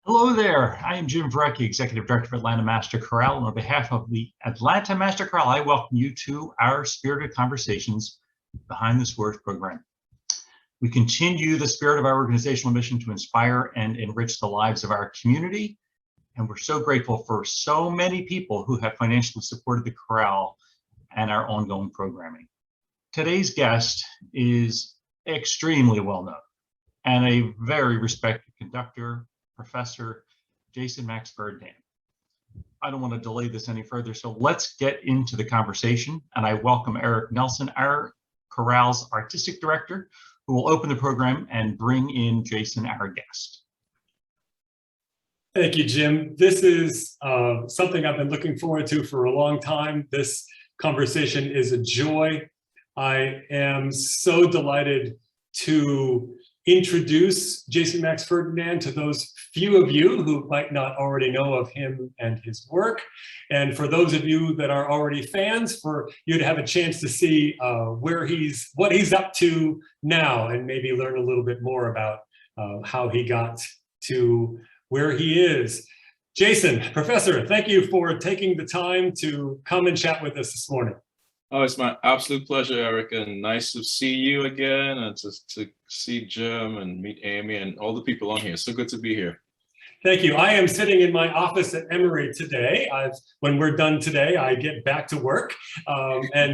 Hello there. I am Jim Varecki, Executive Director of Atlanta Master Chorale. And on behalf of the Atlanta Master Chorale, I welcome you to our Spirited Conversations Behind the Scores program. We continue the spirit of our organizational mission to inspire and enrich the lives of our community. And we're so grateful for so many people who have financially supported the chorale and our ongoing programming. Today's guest is extremely well known and a very respected conductor, Professor Jason Max Ferdinand. I don't want to delay this any further, so let's get into the conversation. And I welcome Eric Nelson, our chorale's artistic director, who will open the program and bring in Jason, our guest. Thank you, Jim. This is something I've been looking forward to for a long time. This conversation is a joy. I am so delighted to introduce Jason Max Ferdinand to those few of you who might not already know of him and his work. And for those of you that are already fans, for you to have a chance to see what he's up to now and maybe learn a little bit more about how he got to where he is. Jason, Professor, thank you for taking the time to come and chat with us this morning. Oh, it's my absolute pleasure, Eric, and nice to see you again and to see Jim and meet Amy and all the people on here. So good to be here. Thank you. I am sitting in my office at Emory today. When we're done today, I get back to work. What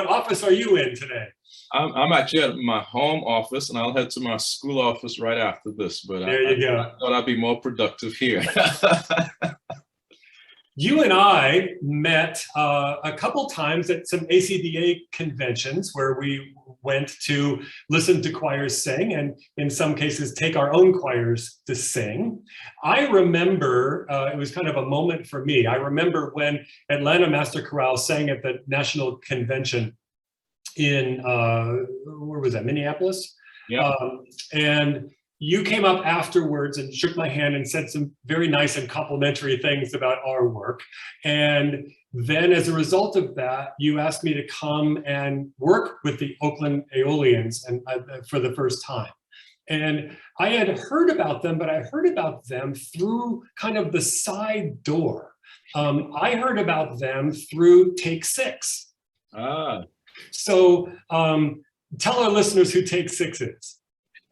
office are you in today? I'm actually at my home office, and I'll head to my school office right after this. But there you go. I thought I'd be more productive here. You and I met a couple times at some ACDA conventions where we went to listen to choirs sing and in some cases take our own choirs to sing. I remember, it was kind of a moment for me. I remember when Atlanta Master Chorale sang at the National Convention in, where was that, Minneapolis? Yeah. And you came up afterwards and shook my hand and said some very nice and complimentary things about our work. And then as a result of that, you asked me to come and work with the Oakland Aeolians and for the first time. And I had heard about them, but I heard about them through kind of the side door. I heard about them through Take Six. Ah. So tell our listeners who Take Six is.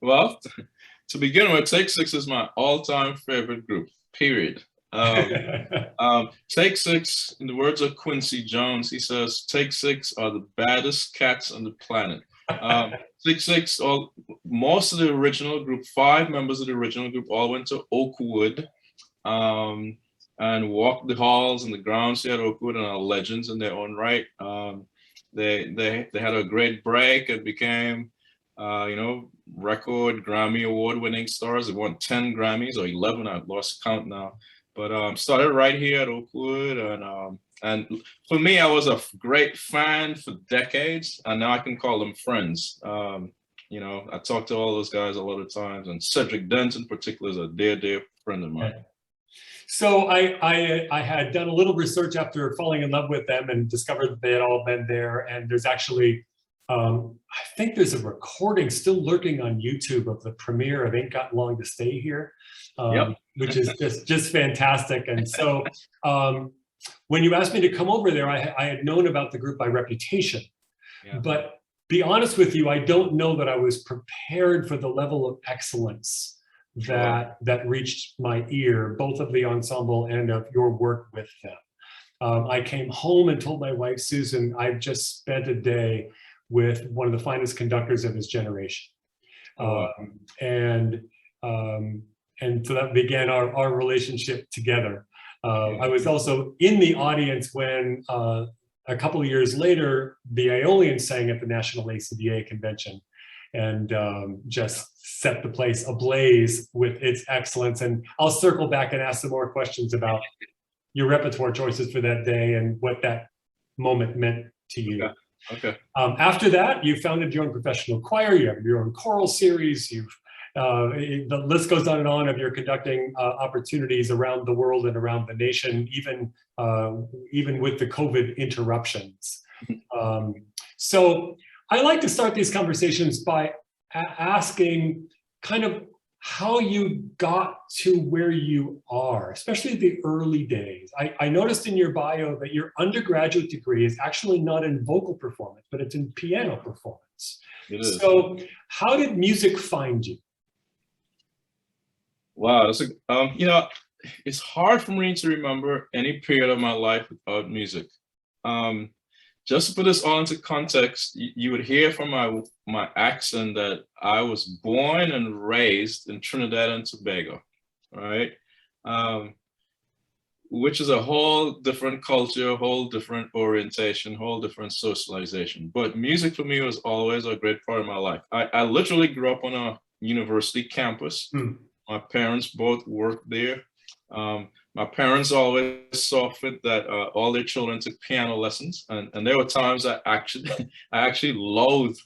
Well, to begin with, Take Six is my all-time favorite group, period. Take Six, in the words of Quincy Jones, he says, Take Six are the baddest cats on the planet. Take Six, most of the original group, 5 members of the original group all went to Oakwood and walked the halls and the grounds here at Oakwood and are legends in their own right. They had a great break and became record Grammy award winning stars. They won 10 Grammys or 11, I've lost count now. But started right here at Oakwood, and for me, I was a great fan for decades, and now I can call them friends. I talk to all those guys a lot of times, and Cedric Dent in particular is a dear friend of mine. So I had done a little research after falling in love with them and discovered that they had all been there, and there's actually I think there's a recording still lurking on YouTube of the premiere of Ain't Got Long to Stay Here, Yep. which is just fantastic. And so when you asked me to come over there, I had known about the group by reputation. Yeah. But be honest with you, I don't know that I was prepared for the level of excellence that reached my ear, both of the ensemble and of your work with them. I came home and told my wife, Susan, I've just spent a day with one of the finest conductors of his generation. And so that began our relationship together. I was also in the audience when a couple of years later, the Aeolians sang at the National ACDA convention and just set the place ablaze with its excellence. And I'll circle back and ask some more questions about your repertoire choices for that day and what that moment meant to you. Okay. After that, you founded your own professional choir, you have your own choral series, the list goes on and on of your conducting opportunities around the world and around the nation, even with the COVID interruptions. So I like to start these conversations by asking kind of how you got to where you are, especially the early days. I noticed in your bio that your undergraduate degree is actually not in vocal performance, but it's in piano performance. It is. So how did music find you? Wow, that's you know, it's hard for me to remember any period of my life without music. Just to put this all into context, you would hear from my accent that I was born and raised in Trinidad and Tobago, right? Which is a whole different culture, a whole different orientation, whole different socialization. But music for me was always a great part of my life. I literally grew up on a university campus. My parents both worked there. My parents always saw fit that all their children took piano lessons, and there were times I actually loathed.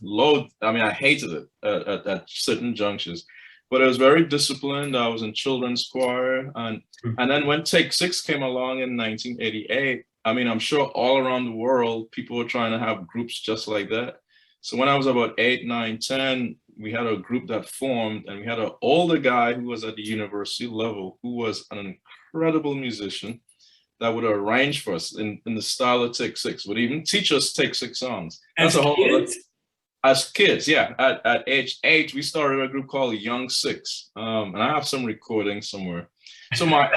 I mean, I hated it at certain junctures, but I was very disciplined. I was in children's choir, and then when Take Six came along in 1988, I mean, I'm sure all around the world people were trying to have groups just like that. So when I was about 8, 9, 10, we had a group that formed, and we had an older guy who was at the university level, who was an incredible musician that would arrange for us in the style of Take Six, would even teach us Take Six songs. As That's a whole kids? As kids, yeah. At age 8, we started a group called Young Six, and I have some recordings somewhere. So my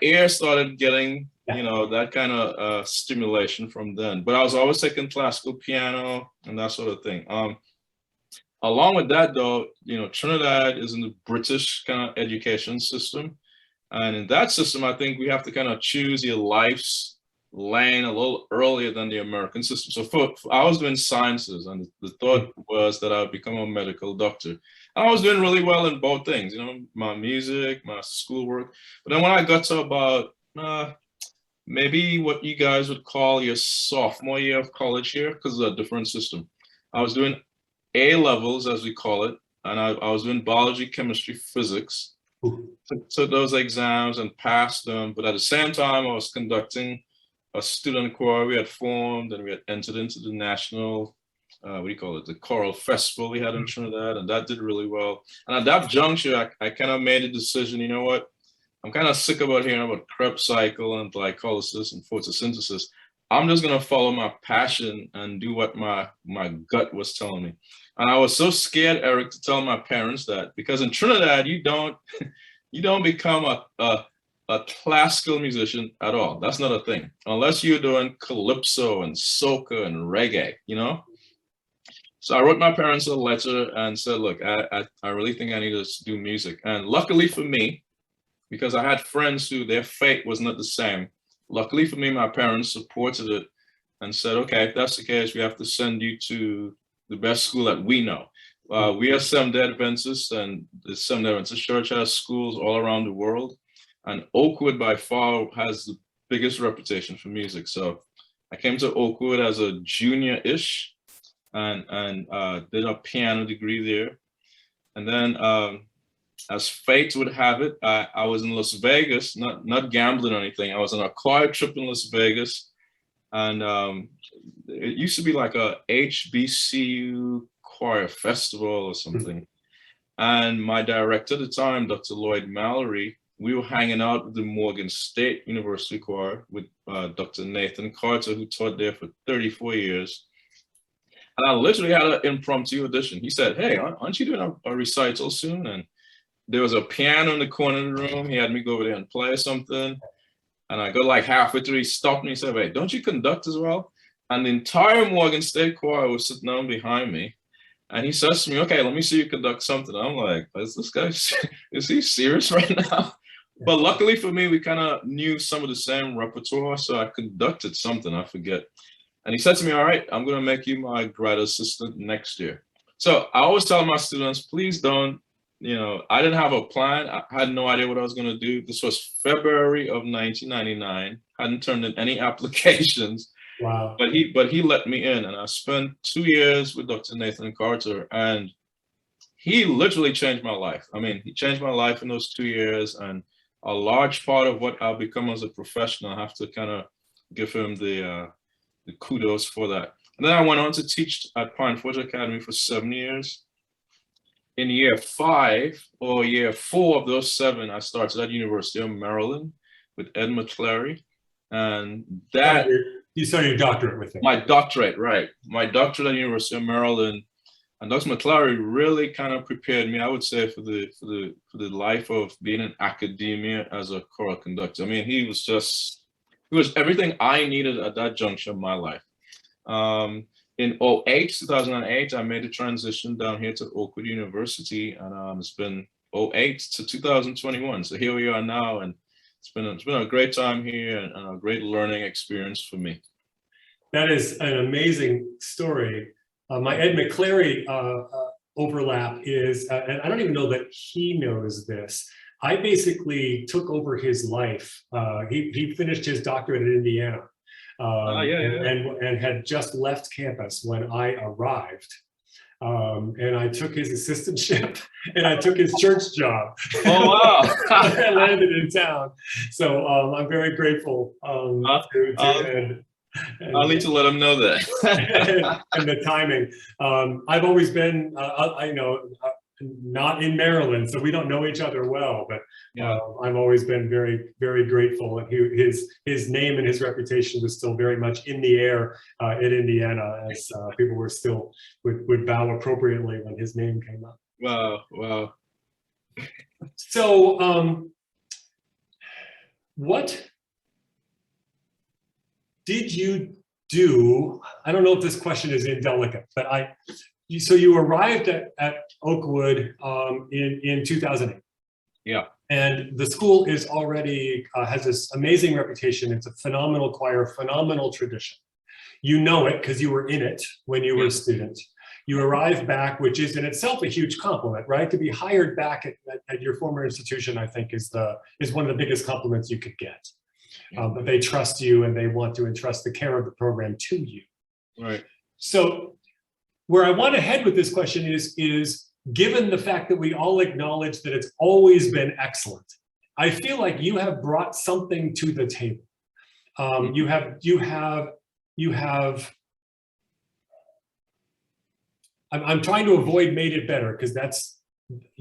ear started getting, you know, that kind of stimulation from then. But I was always taking classical piano and that sort of thing. Along with that, though, you know, Trinidad is in the British kind of education system. And in that system, I think we have to kind of choose your life's lane a little earlier than the American system. So I was doing sciences, and the thought was that I would become a medical doctor. And I was doing really well in both things, you know, my music, my schoolwork. But then when I got to about maybe what you guys would call your sophomore year of college here, because it's a different system, I was doing A levels, as we call it, and I was doing biology, chemistry, physics. Took those exams and passed them, but at the same time, I was conducting a student choir we had formed, and we had entered into the national, the choral festival we had in Trinidad, and that did really well. And at that juncture, I kind of made a decision, you know what? I'm kind of sick about hearing about Krebs cycle and glycolysis and photosynthesis. I'm just gonna follow my passion and do what my gut was telling me. And I was so scared, Eric, to tell my parents that, because in Trinidad, you don't become a classical musician at all. That's not a thing, unless you're doing calypso and soca and reggae, you know? So I wrote my parents a letter and said, look, I really think I need to do music. And luckily for me, because I had friends who their fate was not the same, luckily for me, my parents supported it and said, okay, if that's the case, we have to send you to the best school that we know. We are Seventh-day Adventists, and the Seventh-day Adventist Church has schools all around the world. And Oakwood by far has the biggest reputation for music. So I came to Oakwood as a junior-ish and did a piano degree there. And then as fate would have it, I was in Las Vegas, not gambling or anything. I was on a choir trip in Las Vegas. And it used to be like a HBCU choir festival or something. And my director at the time, Dr. Lloyd Mallory, we were hanging out with the Morgan State University choir with Dr. Nathan Carter, who taught there for 34 years. And I literally had an impromptu audition. He said, hey, aren't you doing a recital soon? And there was a piano in the corner of the room. He had me go over there and play something. And I got like halfway through, he stopped me and said, wait, don't you conduct as well? And the entire Morgan State choir was sitting down behind me. And he says to me, okay, let me see you conduct something. I'm like, is this guy, is he serious right now? But luckily for me, we kind of knew some of the same repertoire. So I conducted something, I forget. And he said to me, all right, I'm going to make you my grad assistant next year. So I always tell my students, please don't, you know, I didn't have a plan. I had no idea what I was going to do. This was February of 1999. Hadn't turned in any applications. Wow. But he let me in, and I spent 2 years with Dr. Nathan Carter, and he literally changed my life. I mean, he changed my life in those 2 years, and a large part of what I'll become as a professional, I have to kind of give him the kudos for that. And then I went on to teach at Pine Forge Academy for 7 years. in year 5 or year 4 of those 7, I started at University of Maryland with Ed McClary. And that you started your doctorate with him. My doctorate, right? My doctorate at University of Maryland, and Dr. McClary really kind of prepared me, I would say, for the life of being in academia as a choral conductor. I mean, he was everything I needed at that juncture of my life. In 2008, I made the transition down here to Oakwood University, and it's been 2008 to 2021. So here we are now, and it's been a great time here and a great learning experience for me. That is an amazing story. My Ed McClary overlap is, and I don't even know that he knows this. I basically took over his life. He finished his doctorate at Indiana and had just left campus when I arrived. And I took his assistantship and I took his church job. Oh, wow. I landed in town. So I'm very grateful to Ed. I'll need to let him know that. And the timing. I've always been, not in Maryland, so we don't know each other well, but I've always been very, very grateful. And his name and his reputation was still very much in the air at Indiana, as people were still would bow appropriately when his name came up. Wow. So what did you do? I don't know if this question is indelicate, but so you arrived at Oakwood in 2008. Yeah. And the school is already has this amazing reputation. It's a phenomenal choir, phenomenal tradition. You know it because you were in it when you were a student. You arrive back, which is in itself a huge compliment, right? To be hired back at your former institution, I think is one of the biggest compliments you could get. But they trust you and they want to entrust the care of the program to you. Right. So where I want to head with this question is given the fact that we all acknowledge that it's always been excellent, I feel like you have brought something to the table. You have. I'm trying to avoid made it better because that's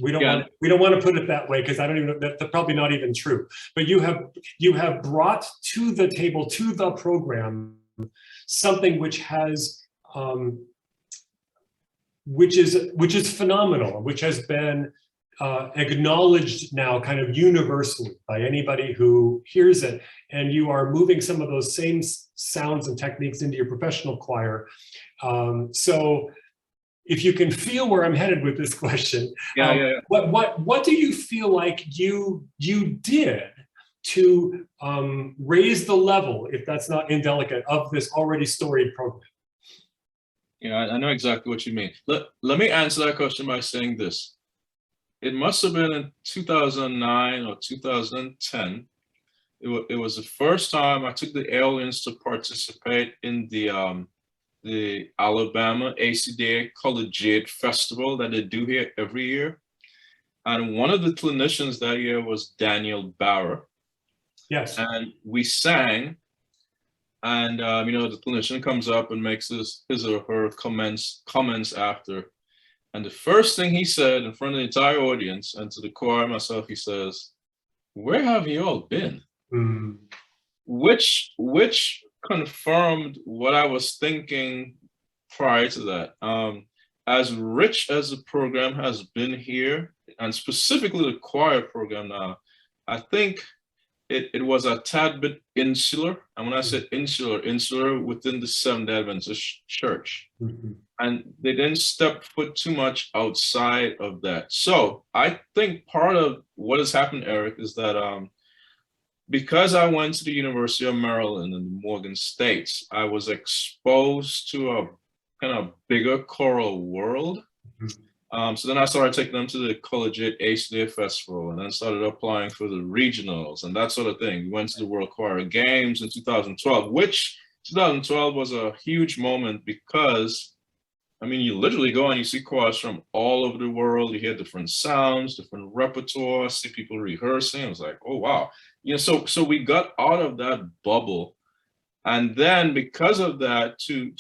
we don't want to put it that way because I don't even know that's probably not even true. But you have brought to the table, to the program, something which has which is phenomenal, which has been acknowledged now kind of universally by anybody who hears it. And you are moving some of those same sounds and techniques into your professional choir. So if you can feel where I'm headed with this question, what do you feel like you did to raise the level, if that's not indelicate, of this already storied program? Yeah, I know exactly what you mean. Let me answer that question by saying this. It must have been in 2009 or 2010. It was the first time I took the Aeolians to participate in the Alabama ACDA Collegiate Festival that they do here every year. And one of the clinicians that year was Daniel Bauer. Yes. And we sang. And the clinician comes up and makes his or her comments after. And the first thing he said in front of the entire audience and to the choir and myself, he says, "Where have you all been?" Mm. Which confirmed what I was thinking prior to that. As rich as the program has been here, and specifically the choir program now, I think it was a tad bit insular. And when I said insular within the Seventh-day Adventist Church. Mm-hmm. And they didn't step foot too much outside of that. So I think part of what has happened, Eric, is that because I went to the University of Maryland in the Morgan States, I was exposed to a kind of bigger choral world. Mm-hmm. So then I started taking them to the Collegiate ACDA Festival and then started applying for the regionals and that sort of thing. We went to the World Choir Games in 2012, which 2012 was a huge moment because, I mean, you literally go and you see choirs from all over the world. You hear different sounds, different repertoire, see people rehearsing. I was like, oh, wow. So we got out of that bubble. And then because of that, to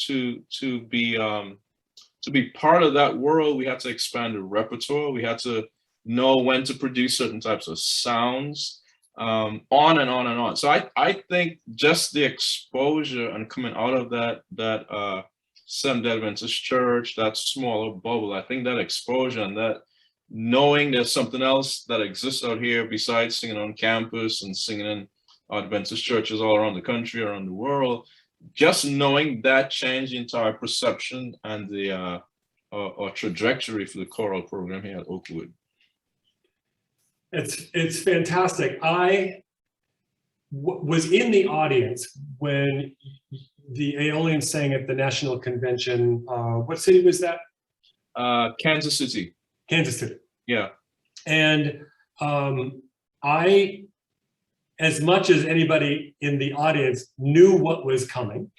to be part of that world, we had to expand the repertoire. We had to know when to produce certain types of sounds, on and on and on. So I think just the exposure and coming out of that Seventh-day Adventist church, that smaller bubble, I think that exposure and that knowing there's something else that exists out here besides singing on campus and singing in Adventist churches all around the country, around the world, just knowing that changed the entire perception and the trajectory for the choral program here at Oakwood. It's fantastic. I was in the audience when the Aeolians sang at the National Convention. What city was that? Kansas City. Kansas City. Yeah. And I, as much as anybody in the audience, knew what was coming.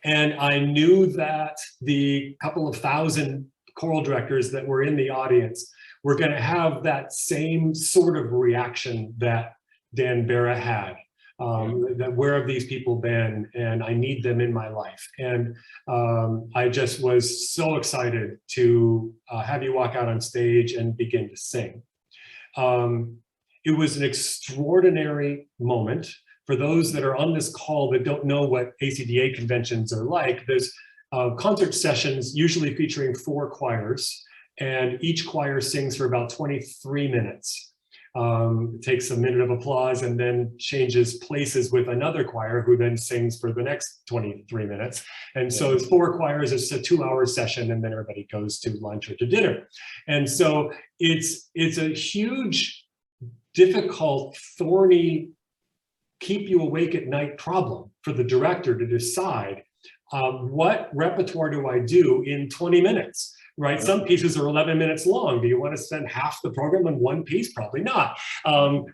And I knew that the couple of thousand choral directors that were in the audience were going to have that same sort of reaction that Dan Barra had. That where have these people been, and I need them in my life. And I just was so excited to have you walk out on stage and begin to sing. It was an extraordinary moment. For those that are on this call that don't know what ACDA conventions are like, there's concert sessions usually featuring 4 choirs, and each choir sings for about 23 minutes. It takes a minute of applause and then changes places with another choir who then sings for the next 23 minutes. And so it's 4 choirs, it's a 2-hour session, and then everybody goes to lunch or to dinner. And so it's a huge, difficult, thorny, keep you awake at night problem for the director to decide what repertoire do I do in 20 minutes? Right, some pieces are 11 minutes long. Do you want to spend half the program on one piece? Probably not. Well,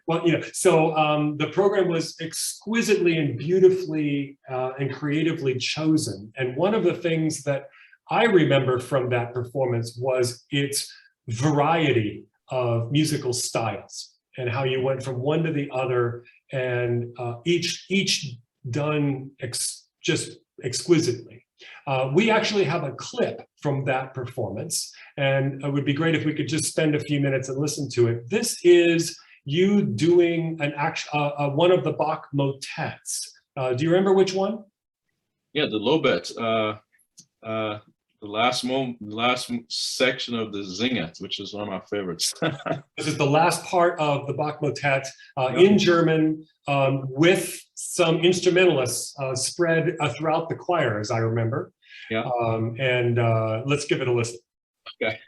so the program was exquisitely and beautifully and creatively chosen. And one of the things that I remember from that performance was its variety of musical styles and how you went from one to the other, and each done just exquisitely. We actually have a clip from that performance, and it would be great if we could just spend a few minutes and listen to it. This is you doing one of the Bach motets. Do you remember which one? Yeah, the Lobet. The last section of the Zinget, which is one of my favorites. This is the last part of the Bach motet in German, with some instrumentalists spread throughout the choir, as I remember. Yeah. And let's give it a listen. Okay.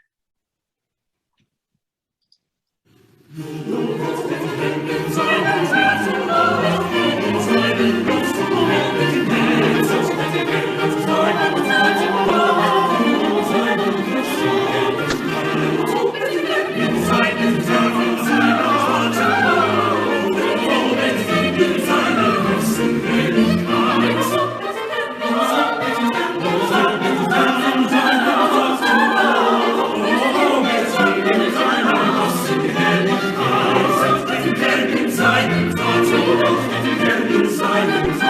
Silence.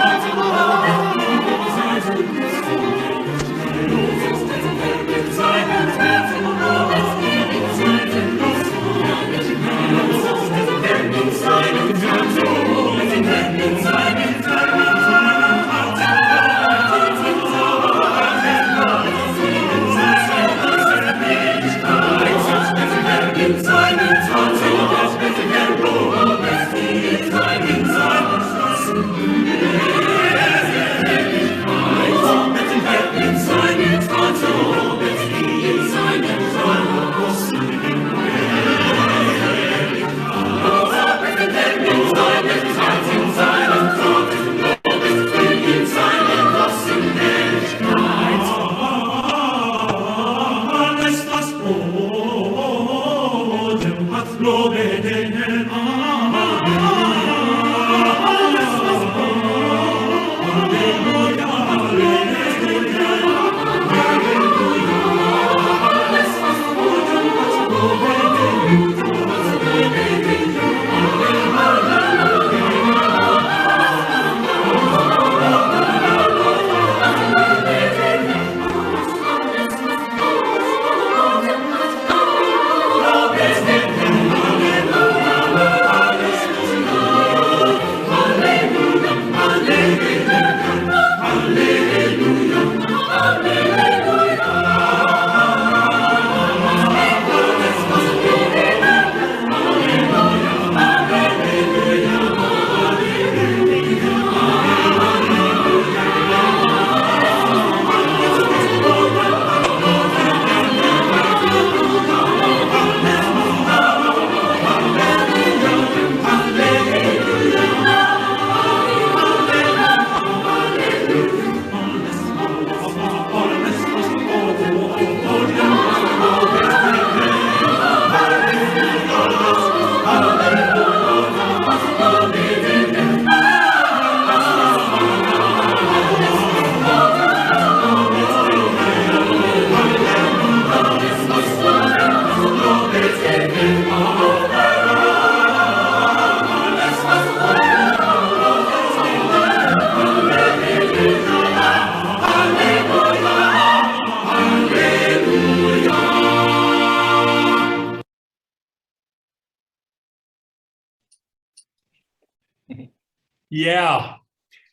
Yeah,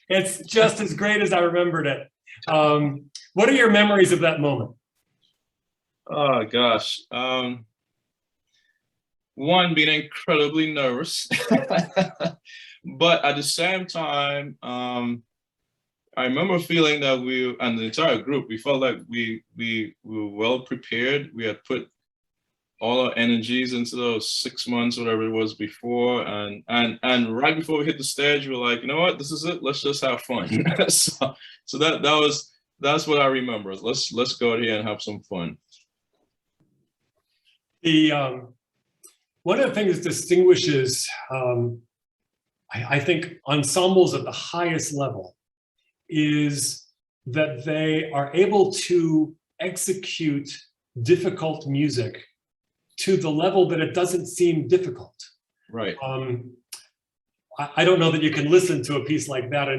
it's just as great as I remembered it. What are your memories of that moment? Oh gosh. One, being incredibly nervous, but at the same time, I remember feeling that we, and the entire group, we felt like we were well prepared. We had put all our energies into those 6 months, whatever it was before, and right before we hit the stage, we were like, you know what, this is it. Let's just have fun. so that's what I remember. Let's go out here and have some fun. One of the things that distinguishes, I think, ensembles at the highest level is that they are able to execute difficult music to the level that it doesn't seem difficult. Right. I don't know that you can listen to a piece like that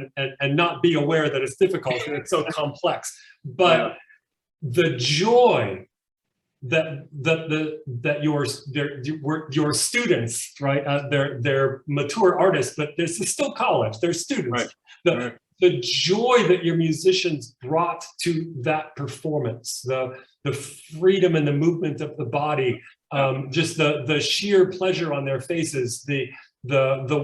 and not be aware that it's difficult and it's so complex, but the joy that your students, right? They're mature artists, but this is still college. They're students. Right. The joy that your musicians brought to that performance, the freedom and the movement of the body, just the sheer pleasure on their faces, the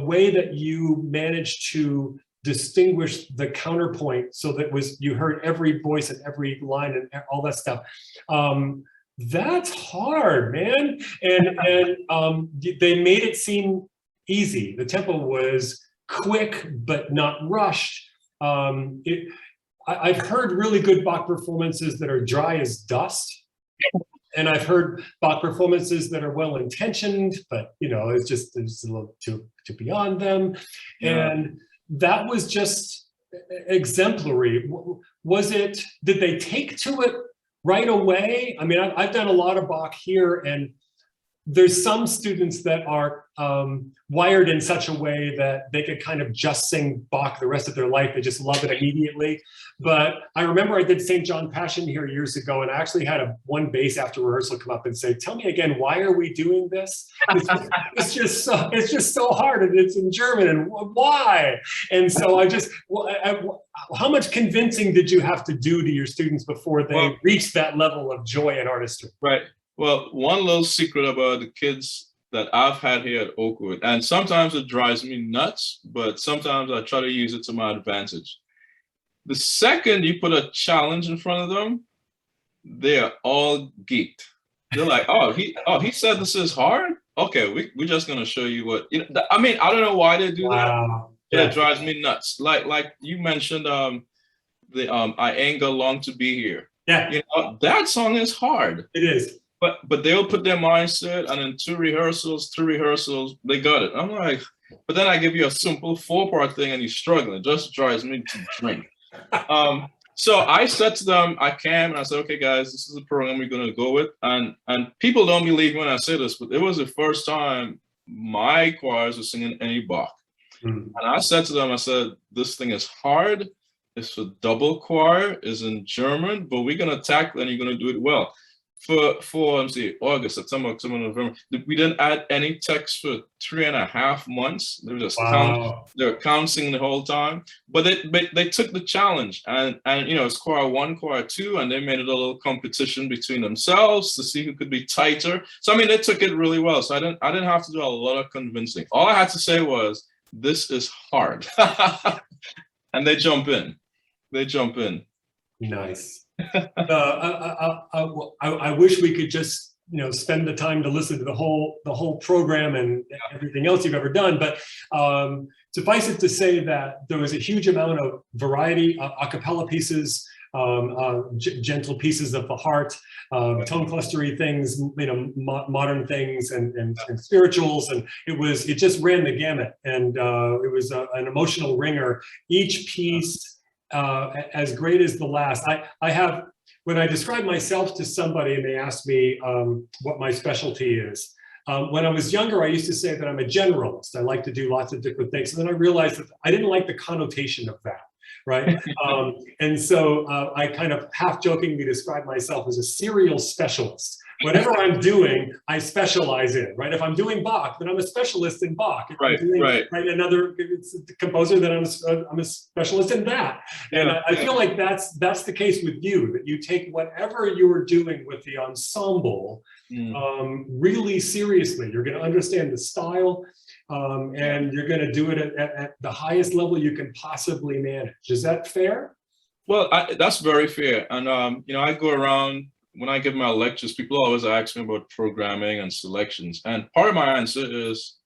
way that you managed to distinguish the counterpoint so that you heard every voice and every line and all that stuff. That's hard, man. And they made it seem easy. The tempo was quick, but not rushed. I've heard really good Bach performances that are dry as dust. And I've heard Bach performances that are well-intentioned, but it's just a little too beyond them. Yeah. And that was just exemplary. Did they take to it right away? I mean, I've done a lot of Bach here, and there's some students that are wired in such a way that they could kind of just sing Bach the rest of their life. They just love it immediately. But I remember I did St. John Passion here years ago, and I actually had one bass after rehearsal come up and say, "Tell me again, why are we doing this? It's just so hard, and it's in German, and why?" And so how much convincing did you have to do to your students before they reached that level of joy and artistry? Right. Well, one little secret about the kids that I've had here at Oakwood, and sometimes it drives me nuts, but sometimes I try to use it to my advantage. The second you put a challenge in front of them, they're all geeked. They're like, oh, he said this is hard? Okay, we're just gonna show you what, I mean, I don't know why they do that. Yeah. It drives me nuts. Like you mentioned I Ain't Got Long to Be Here. Yeah. That song is hard. It is. But they'll put their mindset, and in 3 rehearsals, they got it. I'm like, but then I give you a simple 4-part thing and you're struggling. It just drives me to drink. So I said to them, I said, okay, guys, this is the program we're going to go with. And people don't believe when I say this, but it was the first time my choirs were singing any Bach. Mm-hmm. And I said to them, I said, this thing is hard. It's a double choir, is in German, but we're going to tackle it and you're going to do it well. For August, September, October, November, we didn't add any text for 3.5 months. They were just they were counting the whole time. But they took the challenge, and it's choir 1, choir 2, and they made it a little competition between themselves to see who could be tighter. So I mean, they took it really well. So I didn't have to do a lot of convincing. All I had to say was, this is hard, and they jump in. Nice. I wish we could just spend the time to listen to the whole program and everything else you've ever done, but suffice it to say that there was a huge amount of variety, a cappella pieces, gentle pieces of the heart, tone clustery things, modern things, and spirituals, and it just ran the gamut, and it was an emotional ringer. Each piece as great as the last. I have, when I describe myself to somebody and they ask me what my specialty is, when I was younger, I used to say that I'm a generalist. I like to do lots of different things. And then I realized that I didn't like the connotation of that. right? And so I kind of half jokingly describe myself as a serial specialist. Whatever I'm doing, I specialize in, right? If I'm doing Bach, then I'm a specialist in Bach. If I'm doing another composer, then I'm a specialist in that. And I feel like that's the case with you, that you take whatever you're doing with the ensemble really seriously. You're going to understand the style, and you're going to do it at the highest level you can possibly manage. Is that fair? Well, that's very fair. And, you know, I go around, when I give my lectures, people always ask me about programming and selections. And part of my answer is,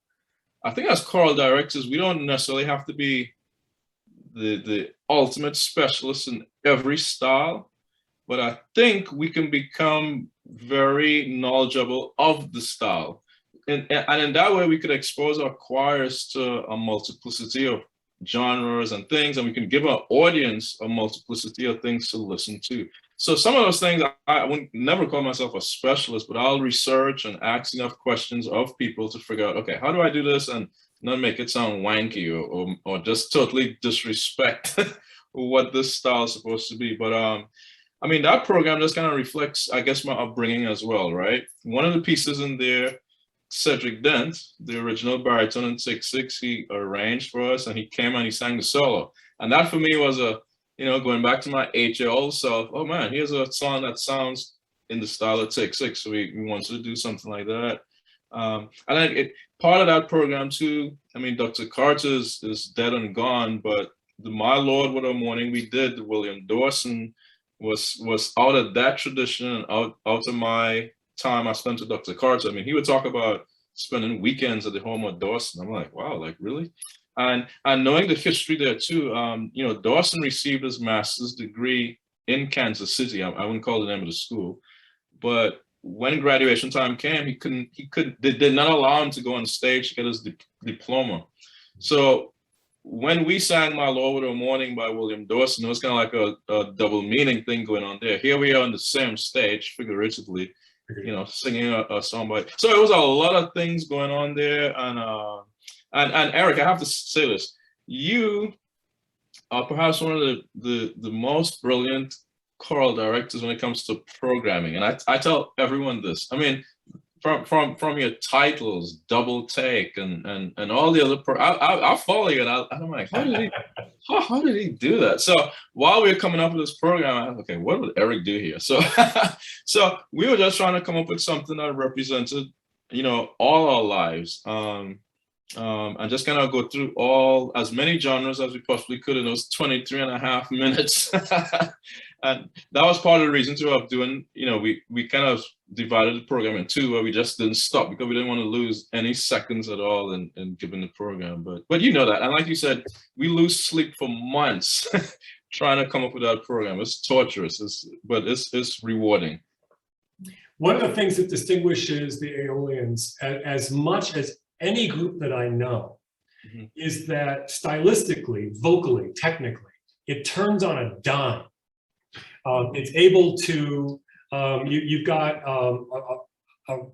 I think as choral directors, we don't necessarily have to be the ultimate specialist in every style, but I think we can become very knowledgeable of the style. And in that way, we could expose our choirs to a multiplicity of genres and things, and we can give our audience a multiplicity of things to listen to. So some of those things, I would never call myself a specialist, but I'll research and ask enough questions of people to figure out, okay, how do I do this and not make it sound wanky or just totally disrespect what this style is supposed to be. But I mean, that program just kind of reflects, I guess, my upbringing as well, right? One of the pieces in there, Cedric Dent, the original baritone in 6/6, he arranged for us, and he came and he sang the solo. And that for me was you know, going back to my 8-year-old self, oh man, here's a song that sounds in the style of 6/6. So we wanted to do something like that. And then part of that program too, I mean, Dr. Carter is dead and gone, but the My Lord, What a Morning We Did, William Dawson, was out of that tradition and out of my time I spent with Dr. Carter. I mean, he would talk about spending weekends at the home of Dawson. I'm like, wow, like really? And knowing the history there too, you know, Dawson received his master's degree in Kansas City. I wouldn't call the name of the school, but when graduation time came, they did not allow him to go on stage to get his diploma. So when we sang My Lord, What a Morning by William Dawson, it was kind of like a double meaning thing going on there. Here we are on the same stage, figuratively, you know, singing a song by. So it was a lot of things going on there. And Eric, I have to say this: you are perhaps one of the most brilliant choral directors when it comes to programming. And I tell everyone this. I mean, from your titles, Double Take, and all the other I'll follow you, and I'm like, how did he do that? So while we were coming up with this program, I was okay, what would Eric do here? So so we were just trying to come up with something that represented, you know, all our lives, and just kind of go through as many genres as we possibly could in those 23.5 minutes. And that was part of the reason too of doing, you know, we kind of divided the program in two, where we just didn't stop because we didn't want to lose any seconds at all in giving the program. But you know that, and like you said, we lose sleep for months trying to come up with that program. It's torturous, but it's rewarding. One of the things that distinguishes the Aeolians, as much as any group that I know, is that stylistically, vocally, technically, it turns on a dime. It's able to, you've got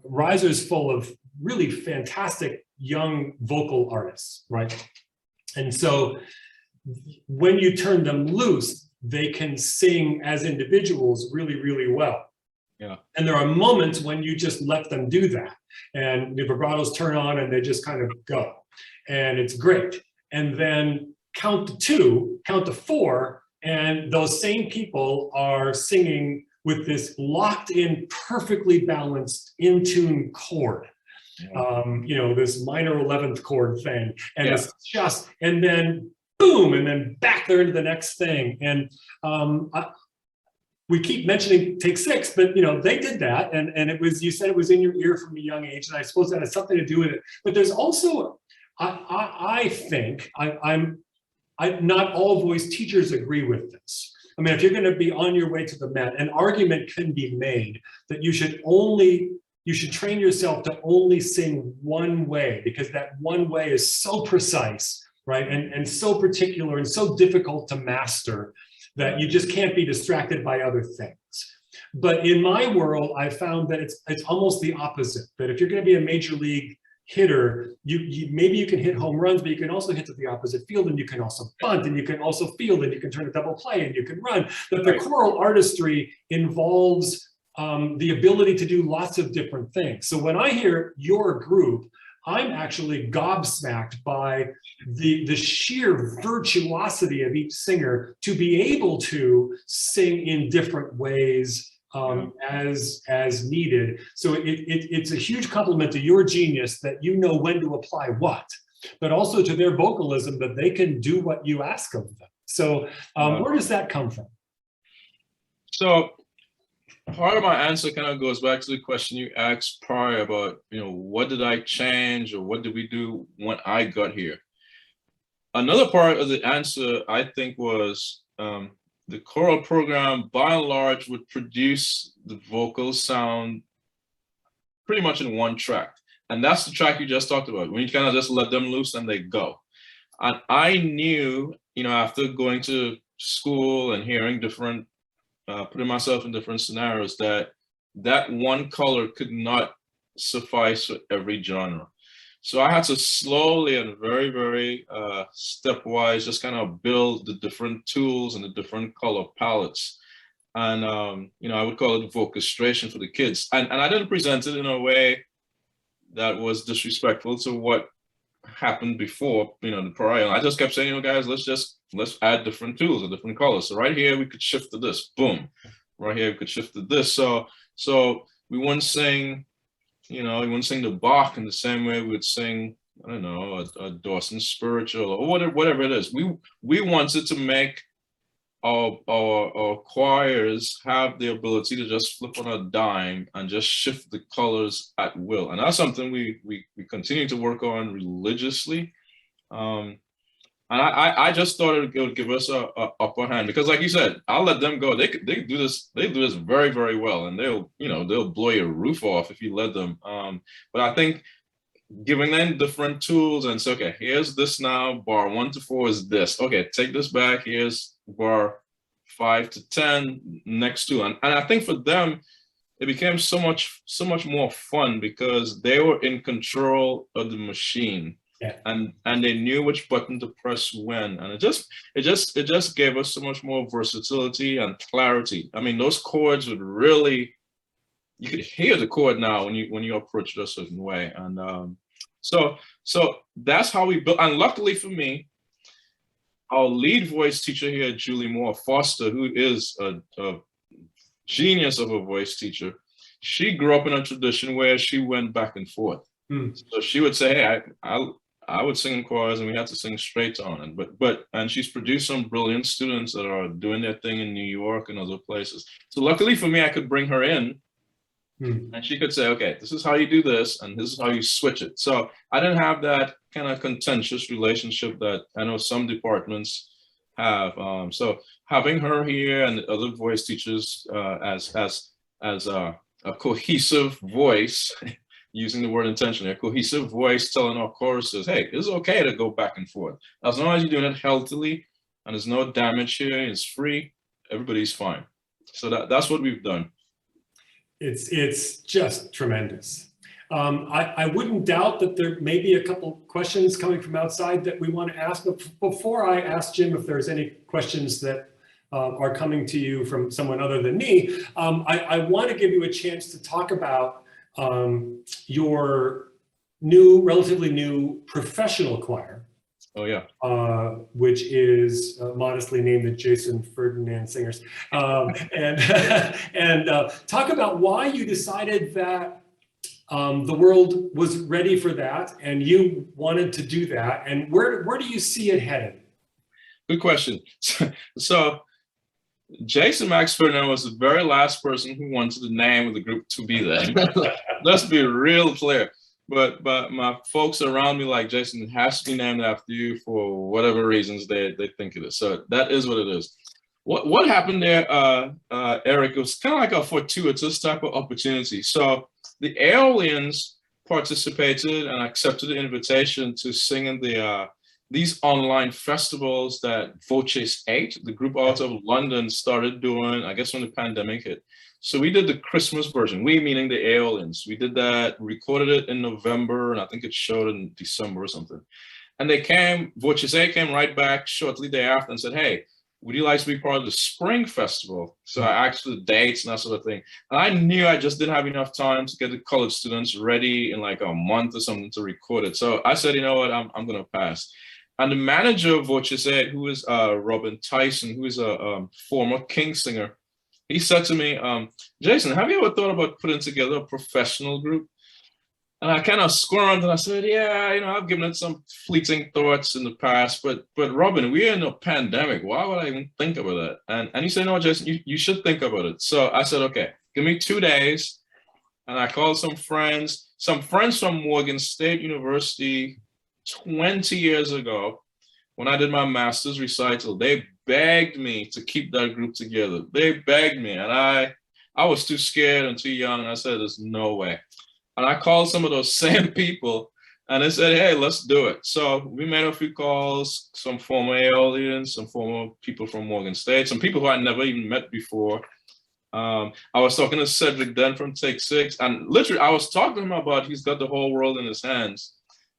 risers full of really fantastic young vocal artists, right? And so when you turn them loose, they can sing as individuals really, really well. Yeah. And there are moments when you just let them do that, and the vibratos turn on and they just kind of go, and it's great. And then count to 2, count to 4, and those same people are singing with this locked in, perfectly balanced, in tune chord. Yeah. You know, this minor 11th chord thing, and it's just, and then boom, and then back there into the next thing. And we keep mentioning Take 6, but you know, they did that, and it was, you said it was in your ear from a young age, and I suppose that has something to do with it. But there's also, I think, not all voice teachers agree with this. I mean, if you're going to be on your way to the Met, an argument can be made that you should train yourself to only sing one way, because that one way is so precise, right? And so particular and so difficult to master that you just can't be distracted by other things. But in my world, I found that it's almost the opposite, that if you're going to be a major league hitter, maybe you can hit home runs, but you can also hit to the opposite field, and you can also bunt, and you can also field, and you can turn a double play, and you can run. That the choral artistry involves the ability to do lots of different things. So when I hear your group, I'm actually gobsmacked by the sheer virtuosity of each singer to be able to sing in different ways as needed. So it's a huge compliment to your genius that you know when to apply what, but also to their vocalism that they can do what you ask of them. So where does that come from? So part of my answer kind of goes back to the question you asked prior about, what did I change or what did we do when I got here? Another part of the answer, I think, was the choral program, by and large, would produce the vocal sound pretty much in one track. And that's the track you just talked about, when you kind of just let them loose and they go. And I knew, after going to school and hearing different, putting myself in different scenarios, that one color could not suffice for every genre. So I had to slowly and very, very stepwise just kind of build the different tools and the different color palettes. And, I would call it vocastration for the kids. And I didn't present it in a way that was disrespectful to what happened before, the prior. I just kept saying, guys, let's add different tools or different colors. So right here, we could shift to this, boom. Right here, we could shift to this. So we wouldn't sing, we wouldn't sing the Bach in the same way we would sing, I don't know, a Dawson Spiritual or whatever it is. We wanted to make our choirs have the ability to just flip on a dime and just shift the colors at will. And that's something we continue to work on religiously. And I just thought it would give us a upper hand, because like you said, I'll let them go. They do this very, very well, and they'll blow your roof off if you let them. But I think giving them different tools and say, okay, here's this now, bar 1 to 4 is this. Okay, take this back, here's bar 5 to 10, next 2. And I think for them, it became so much more fun because they were in control of the machine. Yeah. And they knew which button to press when, and it just gave us so much more versatility and clarity. I mean, those chords would really, you could hear the chord now when you approach it a certain way. And so that's how we built. And luckily for me, our lead voice teacher here, Julie Moore Foster, who is a genius of a voice teacher, she grew up in a tradition where she went back and forth. So she would say, hey, I would sing in choirs and we had to sing straight on. And she's produced some brilliant students that are doing their thing in New York and other places. So luckily for me, I could bring her in and she could say, okay, this is how you do this and this is how you switch it. So I didn't have that kind of contentious relationship that I know some departments have. So having her here and the other voice teachers as a cohesive voice, using the word intentionally, a cohesive voice telling our choruses, hey, it's okay to go back and forth. As long as you're doing it healthily and there's no damage here, it's free, everybody's fine. So that's what we've done. It's just tremendous. I wouldn't doubt that there may be a couple questions coming from outside that we want to ask, but before I ask Jim if there's any questions that are coming to you from someone other than me, I want to give you a chance to talk about your relatively new professional choir. Oh yeah. Which is modestly named the Jason Ferdinand Singers. And talk about why you decided that the world was ready for that and you wanted to do that, and where do you see it headed? Good question. So Jason Max Ferdinand was the very last person who wanted the name of the group to be there. Let's be real clear. But my folks around me like, Jason, it has to be named after you for whatever reasons they think it is. So that is what it is. What happened there, Eric, it was kind of like a fortuitous type of opportunity. So the Aeolians participated and accepted the invitation to sing in the these online festivals that Voces 8, the group out of London, started doing, I guess when the pandemic hit. So we did the Christmas version, we meaning the Aeolians. We did that, recorded it in November, and I think it showed in December or something. And they came, Voces 8 came right back shortly thereafter and said, hey, would you like to be part of the spring festival? So I asked for the dates and that sort of thing. And I knew I just didn't have enough time to get the college students ready in like a month or something to record it. So I said, you know what, I'm going to pass. And the manager of Voces 8, who is Robin Tyson, who is a former King singer, he said to me, Jason, have you ever thought about putting together a professional group? And I kind of squirmed and I said, yeah, you know, I've given it some fleeting thoughts in the past, but Robin, we're in a pandemic. Why would I even think about that? And he said, no, Jason, you should think about it. So I said, okay, give me 2 days. And I called some friends from Morgan State University 20 years ago when I did my master's recital. They begged me to keep that group together. They begged me, and I was too scared and too young. And I said, there's no way. And I called some of those same people and they said, hey, let's do it. So we made a few calls, some former Aeolians, some former people from Morgan State, some people who I'd never even met before. I was talking to Cedric Dunn from Take Six, and literally I was talking to him about he's got the whole world in his hands.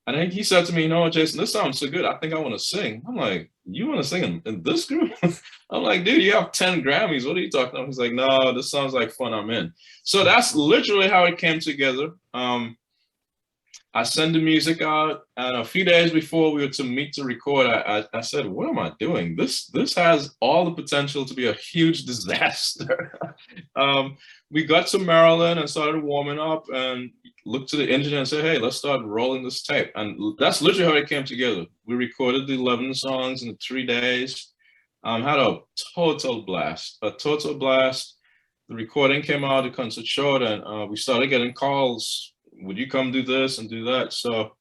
And then he said to me, you know, Jason, this sounds so good. I think I want to sing. I'm like, you want to sing in this group? I'm like, dude, you have 10 Grammys. What are you talking about? He's like, no, this sounds like fun. I'm in. So that's literally how it came together. I sent the music out, and a few days before we were to meet to record, I said, what am I doing? This has all the potential to be a huge disaster. We got to Maryland and started warming up and looked to the engineer and said, hey, let's start rolling this tape. And that's literally how it came together. We recorded the 11 songs in 3 days, had a total blast, The recording came out, the concert showed, and we started getting calls. Would you come do this and do that? So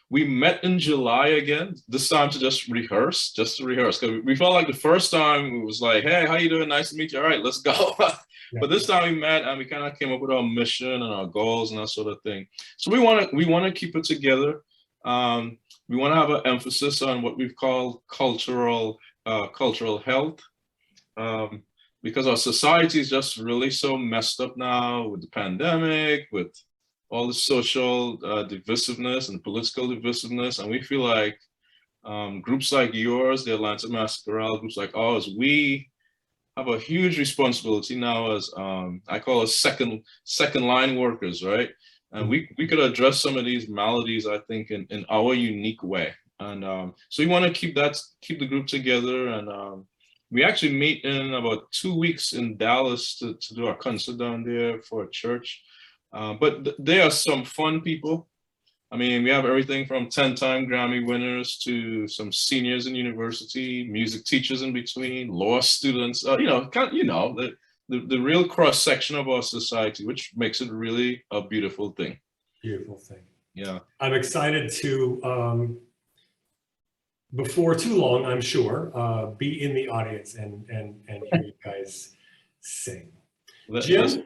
we met in July again, this time to just rehearse. Because we felt like the first time it was like, hey, how you doing? Nice to meet you. All right, let's go. But this time we met and we kind of came up with our mission and our goals and that sort of thing. So we want to keep it together. We want to have an emphasis on what we've called cultural health. Because our society is just really so messed up now with the pandemic, with all the social divisiveness and political divisiveness. And we feel like groups like yours, the Atlanta Master Chorale, groups like ours, we have a huge responsibility now as I call us second line workers, right? And we could address some of these maladies, I think, in our unique way. And so we want to keep the group together. And we actually meet in about 2 weeks in Dallas to do our concert down there for a church. But there are some fun people. I mean, we have everything from 10-time Grammy winners to some seniors in university, music teachers in between, law students, the real cross section of our society, which makes it really a beautiful thing. Beautiful thing. Yeah. I'm excited to, before too long, I'm sure, be in the audience and hear you guys sing. Jim,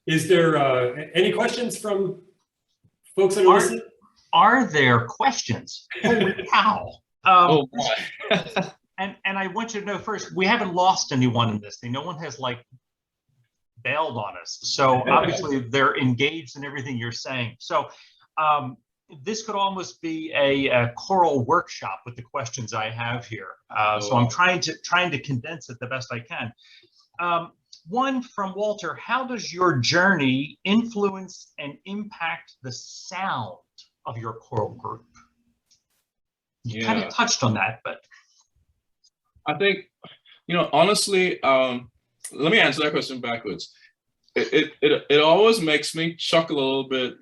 is there any questions from folks that are listening? Are there questions? Holy cow. Oh boy. and I want you to know first, we haven't lost anyone in this thing. No one has like bailed on us. So obviously they're engaged in everything you're saying. So this could almost be a choral workshop with the questions I have here. So I'm trying to condense it the best I can. One from Walter: how does your journey influence and impact the sound of your choral group? You kind of touched on that, but I think, honestly, let me answer that question backwards. It always makes me chuckle a little bit,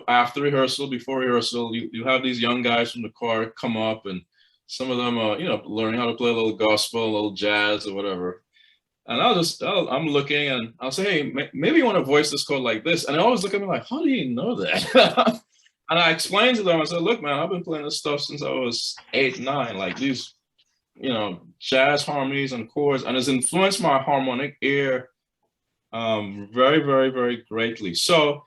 after rehearsal, before rehearsal, you have these young guys from the choir come up, and some of them are, learning how to play a little gospel, a little jazz or whatever. And I'm looking and I'll say, hey, maybe you want to voice this chord like this. And they always look at me like, how do you know that? And I explained to them, I said, look, man, I've been playing this stuff since I was 8, 9, like these, jazz harmonies and chords, and it's influenced my harmonic ear very, very, very greatly. So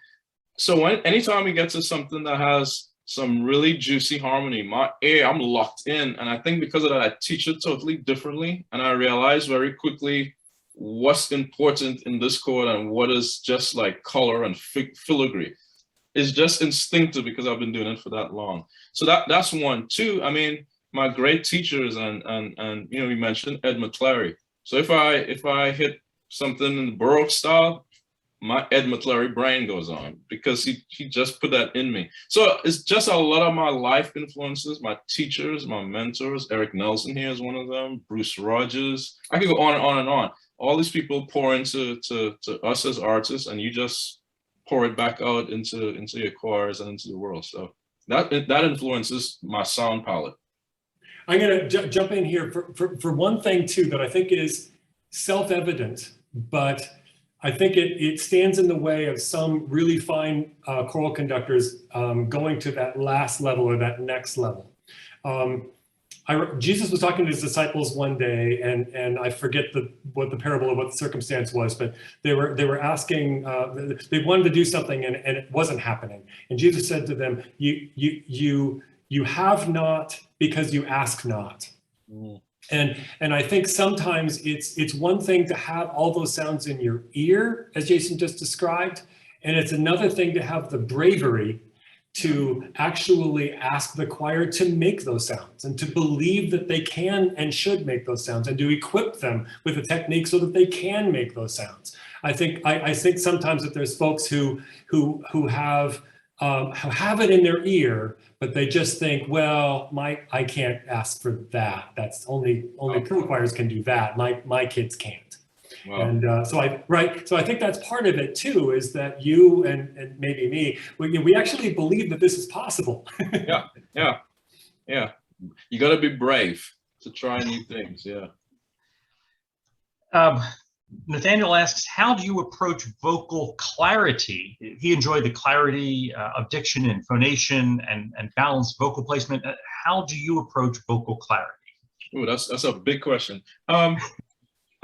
anytime we get to something that has some really juicy harmony. My ear, I'm locked in. And I think because of that, I teach it totally differently. And I realized very quickly what's important in this chord and what is just like color and filigree. It's just instinctive because I've been doing it for that long. So that's one. Two, I mean, my great teachers and you know, we mentioned Ed McClary. So if I hit something in the Baroque style, my Ed McClary brain goes on because he just put that in me. So it's just a lot of my life influences, my teachers, my mentors. Eric Nelson here is one of them, Bruce Rogers. I could go on and on and on. All these people pour into us as artists, and you just pour it back out into your choirs and into the world. So that influences my sound palette. I'm going to jump in here for one thing too that I think is self-evident, but I think it stands in the way of some really fine choral conductors going to that last level or that next level. Jesus was talking to his disciples one day, and I forget what the parable or what the circumstance was, but they were asking, they wanted to do something and it wasn't happening. And Jesus said to them, you have not because you ask not. Mm. And I think sometimes it's one thing to have all those sounds in your ear, as Jason just described, and it's another thing to have the bravery to actually ask the choir to make those sounds and to believe that they can and should make those sounds and to equip them with a technique so that they can make those sounds. I think sometimes that there's folks who have it in their ear, but they just think, well, I can't ask for that. That's only pro choirs can do that. My kids can't. Wow. And so I think that's part of it too, is that you and maybe me, we actually believe that this is possible. Yeah. You got to be brave to try new things. Yeah. Nathaniel asks, how do you approach vocal clarity? He enjoyed the clarity of diction and phonation and balanced vocal placement. How do you approach vocal clarity? Oh, that's a big question.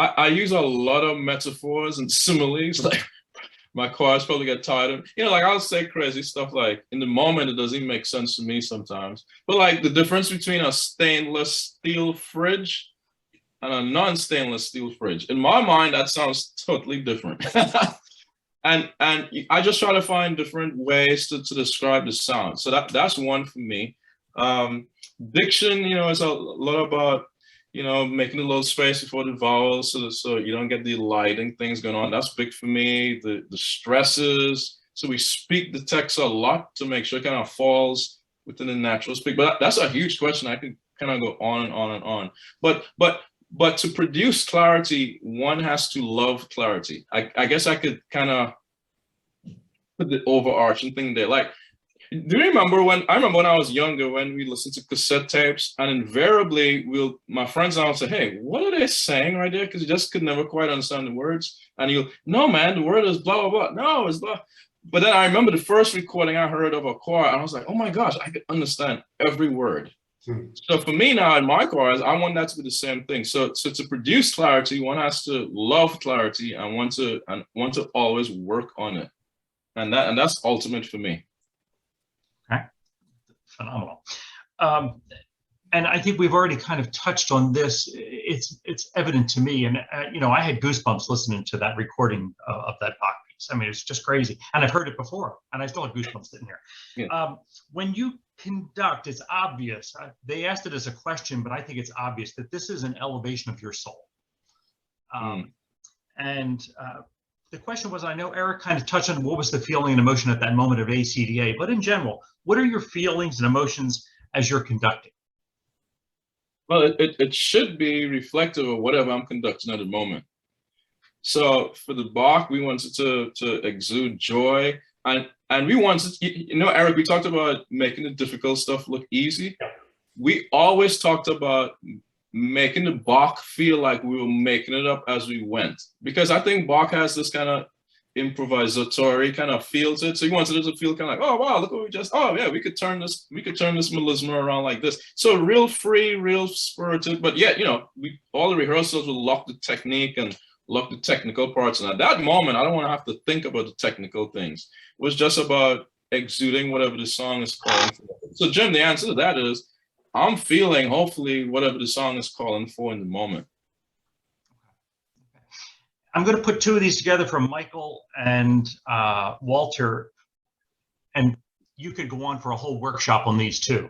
I use a lot of metaphors and similes. Like my choirs probably get tired of, like I'll say crazy stuff like in the moment, it doesn't even make sense to me sometimes. But like the difference between a stainless steel fridge and a non-stainless steel fridge. In my mind, that sounds totally different. and I just try to find different ways to describe the sound. So that's one for me. Diction, is a lot about, making a little space before the vowels so you don't get the lighting things going on. That's big for me. The stresses. So we speak the text a lot to make sure it kind of falls within the natural speak. But that's a huge question. I could kind of go on and on and on. But to produce clarity, one has to love clarity. I guess I could kind of put the overarching thing there. Like, do you remember when I was younger, when we listened to cassette tapes, and invariably my friends and I would say, hey, what are they saying right there? Because you just could never quite understand the words. And no, man, the word is blah, blah, blah. No, it's blah. But then I remember the first recording I heard of a choir, and I was like, oh my gosh, I could understand every word. So for me now in my chorus, I want that to be the same thing. So to produce clarity, one has to love clarity and want to always work on it, and that's ultimate for me. Okay, phenomenal. And I think we've already kind of touched on this. It's evident to me, and I had goosebumps listening to that recording of that Bach piece. I mean, it's just crazy, and I've heard it before, and I still have goosebumps sitting here. Yeah. When you conduct, it's obvious. They asked it as a question, but I think it's obvious that this is an elevation of your soul. And the question was, I know Eric kind of touched on what was the feeling and emotion at that moment of ACDA, but in general, what are your feelings and emotions as you're conducting? Well, it should be reflective of whatever I'm conducting at the moment. So for the Bach, we wanted to exude joy. And we wanted, Eric, we talked about making the difficult stuff look easy. Yeah. We always talked about making the Bach feel like we were making it up as we went. Because I think Bach has this kind of improvisatory kind of feel to it. So he wanted it to feel kind of like, oh, wow, look what we could turn this melisma around like this. So real free, real spirited, but yet, all the rehearsals will lock the technique and look the technical parts. And at that moment, I don't want to have to think about the technical things. It was just about exuding whatever the song is calling for. So Jim, the answer to that is, I'm feeling hopefully whatever the song is calling for in the moment. I'm going to put two of these together from Michael and Walter, and you could go on for a whole workshop on these too.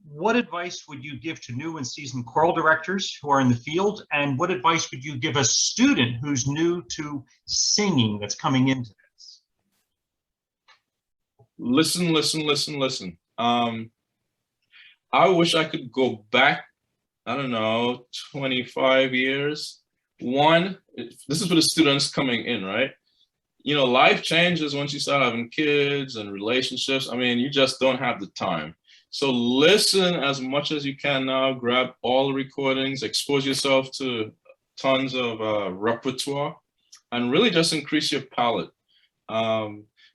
What advice would you give to new and seasoned choral directors who are in the field? And what advice would you give a student who's new to singing that's coming into this? Listen, listen, listen, listen. I wish I could go back, I don't know, 25 years. One, this is for the students coming in, right? You know, life changes once you start having kids and relationships. I mean, you just don't have the time. So listen as much as you can now, grab all the recordings, expose yourself to tons of repertoire, and really just increase your palette.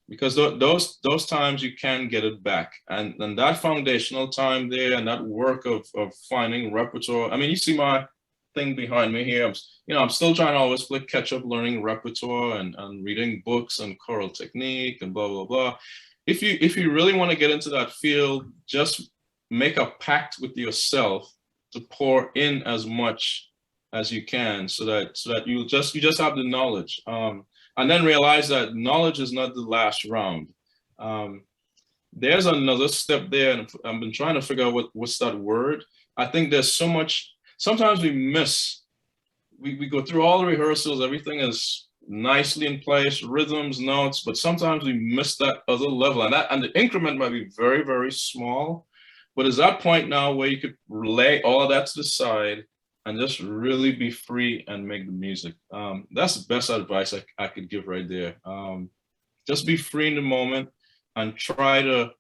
Because those times you can get it back. And that foundational time there and that work of finding repertoire. I mean, you see my thing behind me here. I'm still trying to always play catch up learning repertoire and reading books and choral technique and blah, blah, blah. If you really want to get into that field, just make a pact with yourself to pour in as much as you can so that you just have the knowledge. And then realize that knowledge is not the last round. There's another step there, and I've been trying to figure out what's that word. I think there's so much, sometimes we miss, we go through all the rehearsals, everything is nicely in place, rhythms, notes, but sometimes we miss that other level, and the increment might be very, very small, but it's that point now where you could lay all of that to the side and just really be free and make the music. That's the best advice I could give right there. Just be free in the moment and try to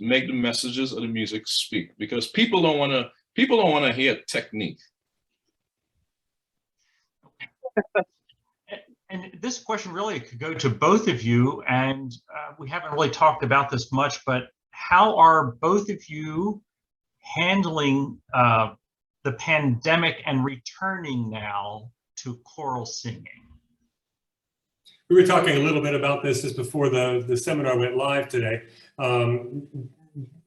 make the messages of the music speak, because people don't want to hear technique. And this question really could go to both of you, and we haven't really talked about this much, but how are both of you handling the pandemic and returning now to choral singing? We were talking a little bit about this just before the seminar went live today.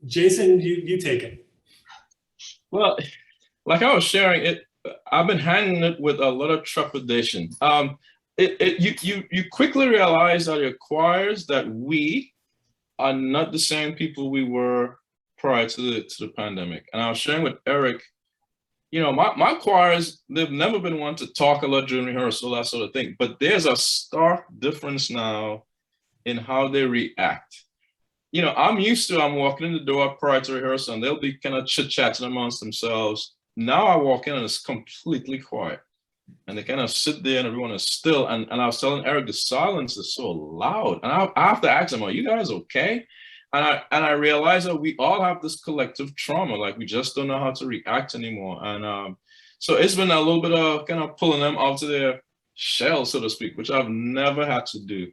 Jason, you take it. Well, like I was sharing, I've been handling it with a lot of trepidation. You quickly realize that it requires that we are not the same people we were prior to the pandemic. And I was sharing with Eric, you know, my choirs, they've never been one to talk a lot during rehearsal, that sort of thing. But there's a stark difference now in how they react. You know, I'm walking in the door prior to rehearsal and they'll be kind of chit-chatting amongst themselves. Now I walk in and it's completely quiet. And they kind of sit there and everyone is still. And I was telling Eric, the silence is so loud. And I have to ask them, are you guys okay? And I realized that we all have this collective trauma, like we just don't know how to react anymore. And so it's been a little bit of kind of pulling them out of their shell, so to speak, which I've never had to do.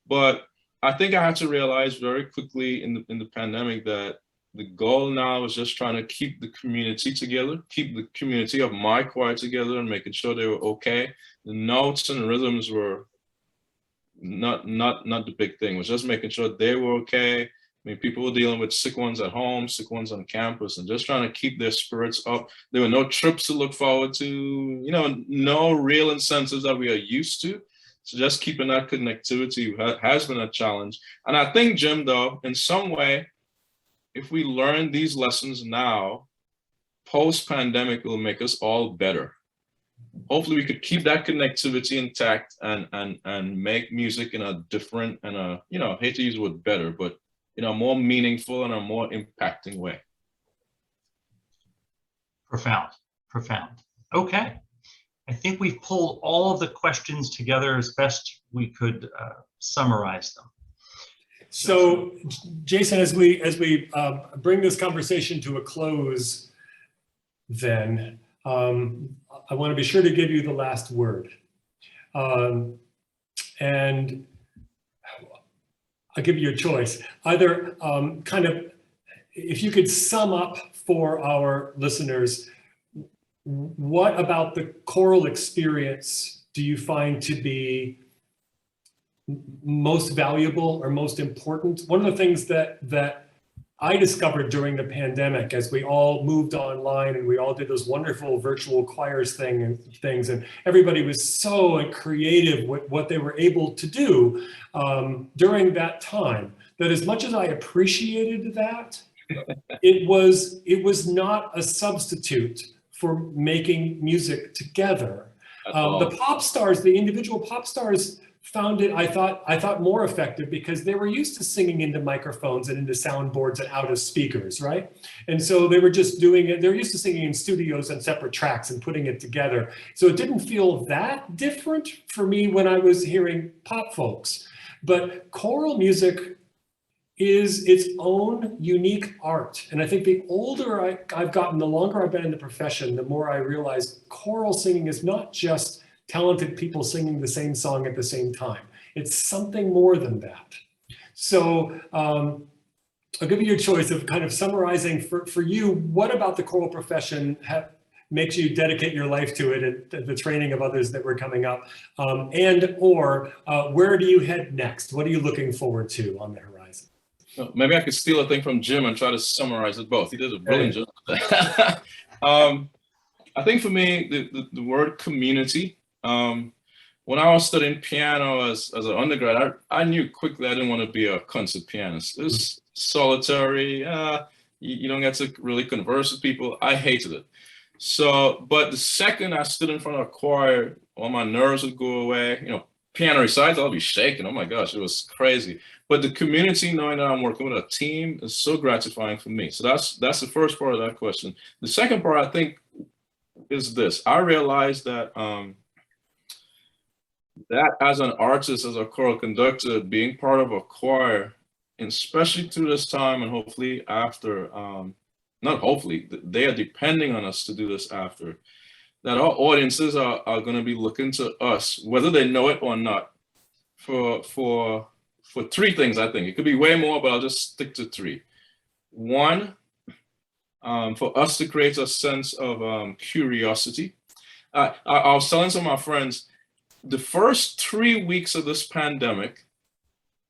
But I think I had to realize very quickly in the pandemic that the goal now is just trying to keep the community together, keep the community of my choir together and making sure they were okay. The notes and rhythms were not the big thing. It was just making sure they were okay. I mean, people were dealing with sick ones at home, sick ones on campus, and just trying to keep their spirits up. There were no trips to look forward to, you know, no real incentives that we are used to. So just keeping that connectivity has been a challenge. And I think, Jim, though, in some way, if we learn these lessons now, post-pandemic will make us all better. Hopefully we could keep that connectivity intact and make music in a different and a, you know, I hate to use the word better, but in a more meaningful and a more impacting way. Profound, profound. Okay. I think we've pulled all of the questions together as best we could summarize them. So, Jason, as we bring this conversation to a close, then I want to be sure to give you the last word. And I'll give you a choice. Either kind of, if you could sum up for our listeners, what about the choral experience do you find to be most valuable or most important. One of the things that I discovered during the pandemic, as we all moved online and we all did those wonderful virtual choirs things, and everybody was so creative with what they were able to do during that time, that as much as I appreciated that, it was not a substitute for making music together. The pop stars, the individual pop stars, found it, I thought more effective because they were used to singing into microphones and into soundboards and out of speakers, right? And so they were just doing it. They're used to singing in studios and separate tracks and putting it together. So it didn't feel that different for me when I was hearing pop folks. But choral music is its own unique art. And I think the older I've gotten, the longer I've been in the profession, the more I realize choral singing is not just talented people singing the same song at the same time. It's something more than that. So I'll give you your choice of kind of summarizing for you, what about the choral profession makes you dedicate your life to it and the training of others that were coming up, or where do you head next? What are you looking forward to on the horizon? Maybe I could steal a thing from Jim and try to summarize it both. He does a brilliant job. I think for me, the word community, when I was studying piano as an undergrad, I knew quickly I didn't want to be a concert pianist. It was solitary. You don't get to really converse with people. I hated it. So, but the second I stood in front of a choir, all my nerves would go away. You know, piano recitals, I'll be shaking. Oh my gosh, it was crazy. But the community, knowing that I'm working with a team, is so gratifying for me. So that's the first part of that question. The second part, I think, is this. I realized that that as an artist, as a choral conductor, being part of a choir, and especially through this time and hopefully after, not hopefully, they are depending on us to do this after, that our audiences are going to be looking to us, whether they know it or not, for three things, I think. It could be way more, but I'll just stick to three. One, for us to create a sense of curiosity. I was telling some of my friends, the first 3 weeks of this pandemic,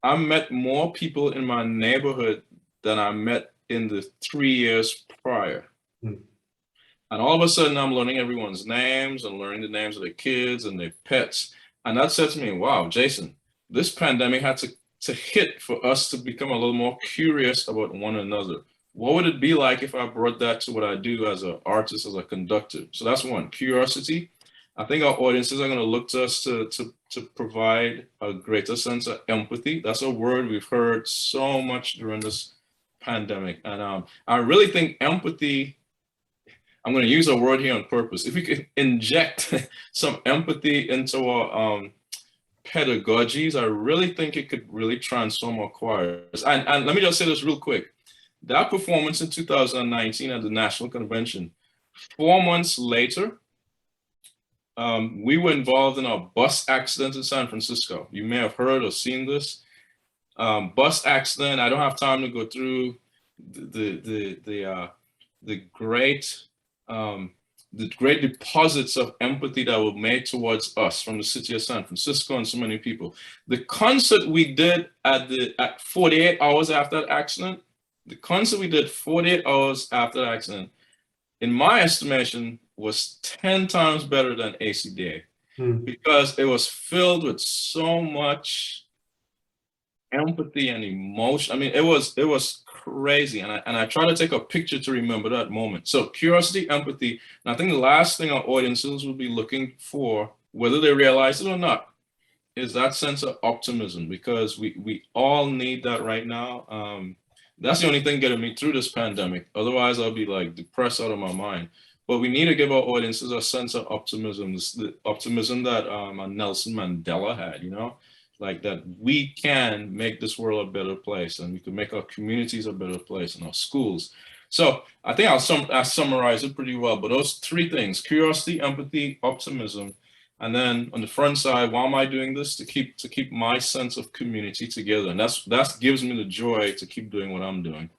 I met more people in my neighborhood than I met in the 3 years prior. And all of a sudden, I'm learning everyone's names and learning the names of their kids and their pets. And that said to me, wow, Jason, this pandemic had to hit for us to become a little more curious about one another. What would it be like if I brought that to what I do as an artist, as a conductor? So that's one, curiosity. I think our audiences are going to look to us to provide a greater sense of empathy. That's a word we've heard so much during this pandemic. And I really think empathy, I'm going to use a word here on purpose. If we could inject some empathy into our pedagogies, I really think it could really transform our choirs. And let me just say this real quick. That performance in 2019 at the National Convention, 4 months later, we were involved in a bus accident in San Francisco. You may have heard or seen this. Bus accident, I don't have time to go through the great deposits of empathy that were made towards us from the city of San Francisco and so many people. The concert we did at 48 hours after that accident, the concert we did 48 hours after the accident, in my estimation, was 10 times better than ACDA because it was filled with so much empathy and emotion. I mean, it was crazy. And I try to take a picture to remember that moment. So curiosity, empathy. And I think the last thing our audiences will be looking for, whether they realize it or not, is that sense of optimism, because we all need that right now. That's the only thing getting me through this pandemic. Otherwise, I'll be like depressed out of my mind. But we need to give our audiences a sense of optimism, the optimism that Nelson Mandela had, you know, like that we can make this world a better place and we can make our communities a better place and our schools. So I think I summarized it pretty well, but those three things, curiosity, empathy, optimism. And then on the front side, why am I doing this? To keep my sense of community together. And that gives me the joy to keep doing what I'm doing.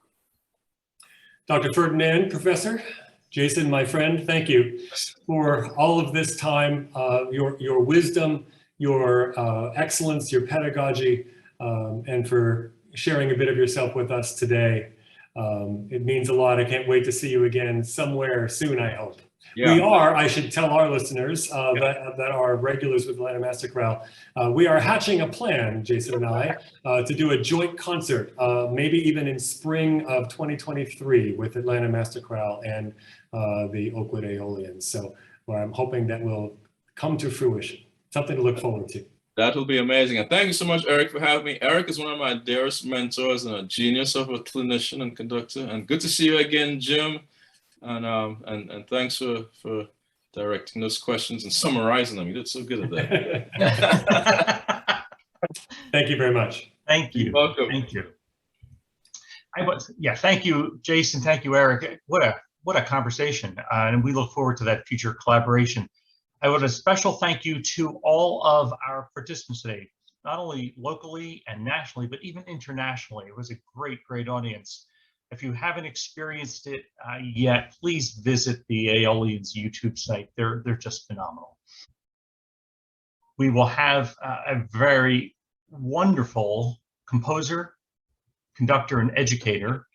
Dr. Ferdinand, Professor. Jason, my friend, thank you for all of this time, your wisdom, your excellence, your pedagogy, and for sharing a bit of yourself with us today. It means a lot. I can't wait to see you again somewhere soon, I hope. Yeah. We are, I should tell our listeners that are regulars with Atlanta Master Chorale, we are hatching a plan, Jason and I, to do a joint concert, maybe even in spring of 2023 with Atlanta Master Chorale and the Oakwood Aeolians. So I'm hoping that will come to fruition. Something to look forward to. That will be amazing. And thank you so much, Eric, for having me. Eric is one of my dearest mentors and a genius of a clinician and conductor. And good to see you again, Jim. And thanks for directing those questions and summarizing them. You did so good at that. Thank you very much. Thank you. You're welcome. Thank you. Thank you, Jason. Thank you, Eric. What a conversation. And we look forward to that future collaboration. I want a special thank you to all of our participants today, not only locally and nationally, but even internationally. It was a great, great audience. If you haven't experienced it yet, please visit the Aeolians YouTube site. They're just phenomenal. We will have a very wonderful composer, conductor, and educator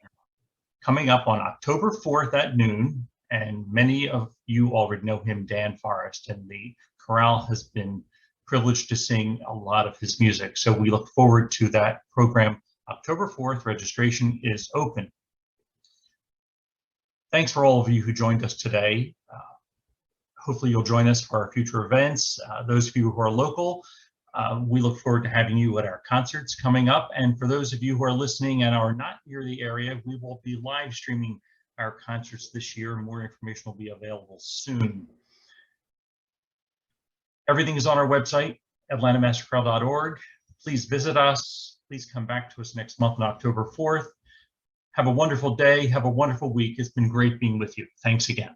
coming up on October 4th at noon. And many of you already know him, Dan Forrest, and the chorale has been privileged to sing a lot of his music. So we look forward to that program. October 4th, registration is open. Thanks for all of you who joined us today. Hopefully you'll join us for our future events. Those of you who are local, we look forward to having you at our concerts coming up. And for those of you who are listening and are not near the area, we will be live streaming our concerts this year. More information will be available soon. Everything is on our website, atlantamasterchorale.org. Please visit us. Please come back to us next month on October 4th. Have a wonderful day. Have a wonderful week. It's been great being with you. Thanks again.